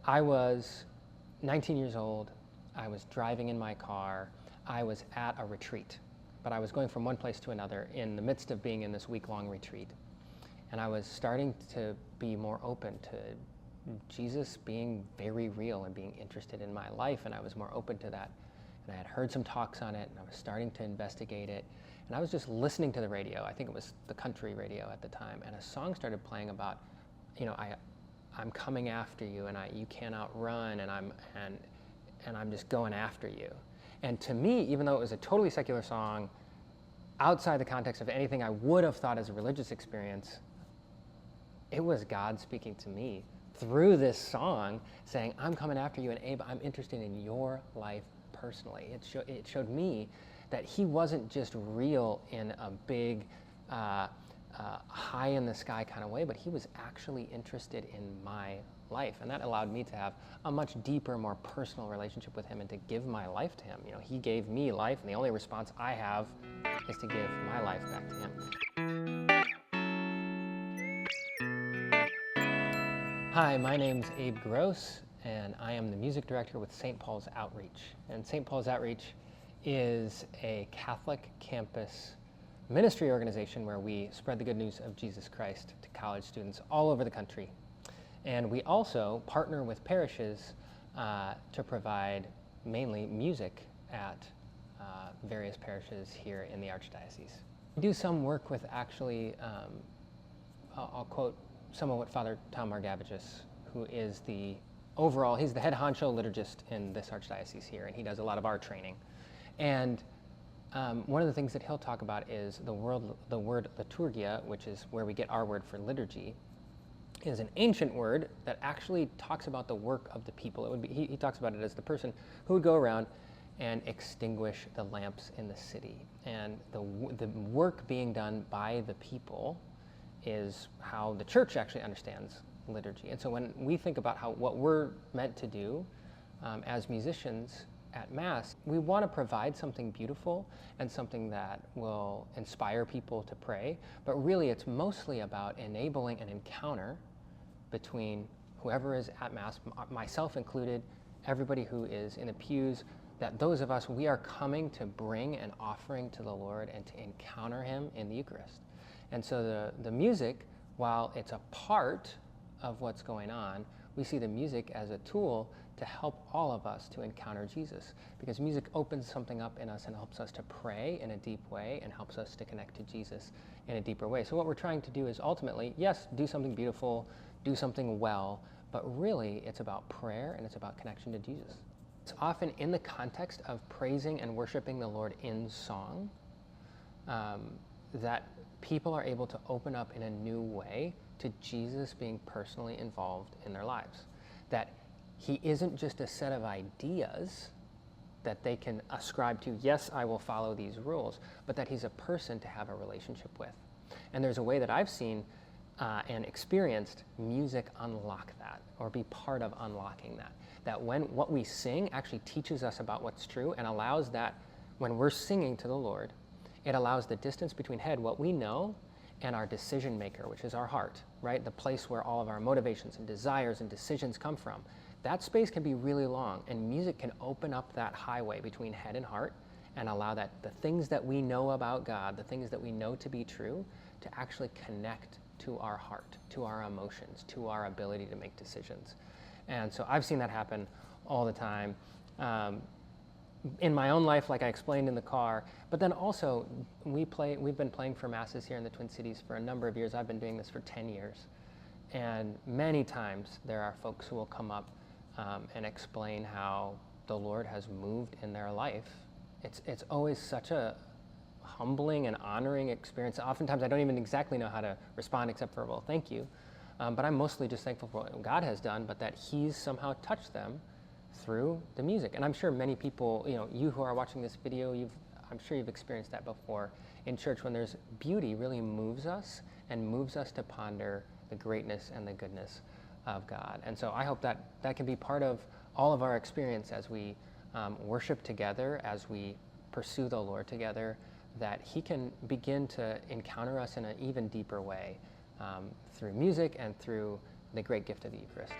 I was 19 years old. I was driving in my car. I was at a retreat, but I was going from one place to another in the midst of being in this week-long retreat. And I was starting to be more open to Jesus being very real and being interested in my life, and I was more open to that. And I had heard some talks on it, and I was starting to investigate it. And I was just listening to the radio. I think it was the country radio at the time, and a song started playing about, I'm coming after you, and you can't outrun, and I'm just going after you. And to me, even though it was a totally secular song, outside the context of anything I would have thought as a religious experience, it was God speaking to me through this song, saying, I'm coming after you, and Abe, I'm interested in your life personally. It showed me that he wasn't just real in a big, high in the sky kind of way, but he was actually interested in my life. And that allowed me to have a much deeper, more personal relationship with him and to give my life to him. He gave me life, and the only response I have is to give my life back to him. Hi, my name's Abe Gross, and I am the music director with St. Paul's Outreach. And St. Paul's Outreach is a Catholic campus ministry organization where we spread the good news of Jesus Christ to college students all over the country. And we also partner with parishes to provide mainly music at various parishes here in the Archdiocese. We do some work with actually, I'll quote some of what Father Tom Margavagis, who is he's the head honcho liturgist in this Archdiocese here, and he does a lot of our training. And one of the things that he'll talk about is the word liturgia, which is where we get our word for liturgy, is an ancient word that actually talks about the work of the people. He talks about it as the person who would go around and extinguish the lamps in the city. And the work being done by the people is how the church actually understands liturgy. And so when we think about what we're meant to do as musicians at Mass, we want to provide something beautiful and something that will inspire people to pray, but really it's mostly about enabling an encounter between whoever is at Mass, myself included, everybody who is in the pews, that those of us, we are coming to bring an offering to the Lord and to encounter him in the Eucharist. And so the music, while it's a part of what's going on, we see the music as a tool to help all of us to encounter Jesus, because music opens something up in us and helps us to pray in a deep way and helps us to connect to Jesus in a deeper way. So what we're trying to do is ultimately, yes, do something beautiful, do something well, but really it's about prayer and it's about connection to Jesus. It's often in the context of praising and worshiping the Lord in song that people are able to open up in a new way to Jesus being personally involved in their lives. That he isn't just a set of ideas that they can ascribe to, yes, I will follow these rules, but that he's a person to have a relationship with. And there's a way that I've seen and experienced music unlock that, or be part of unlocking that. That when what we sing actually teaches us about what's true and allows that when we're singing to the Lord, it allows the distance between what we know, and our decision maker, which is our heart, right? The place where all of our motivations and desires and decisions come from. That space can be really long, and music can open up that highway between head and heart and allow that the things that we know about God, the things that we know to be true, to actually connect to our heart, to our emotions, to our ability to make decisions. And so I've seen that happen all the time. In my own life, like I explained in the car, but then also we've been playing for Masses here in the Twin Cities for a number of years. I've been doing this for 10 years. And many times there are folks who will come up and explain how the Lord has moved in their life. It's always such a humbling and honoring experience. Oftentimes I don't even exactly know how to respond except for, well, thank you. But I'm mostly just thankful for what God has done, but that he's somehow touched them through the music. And I'm sure many people, you who are watching this video, I'm sure you've experienced that before in church, when there's beauty really moves us and moves us to ponder the greatness and the goodness of God. And so I hope that that can be part of all of our experience as we worship together, as we pursue the Lord together, that he can begin to encounter us in an even deeper way through music and through the great gift of the Eucharist.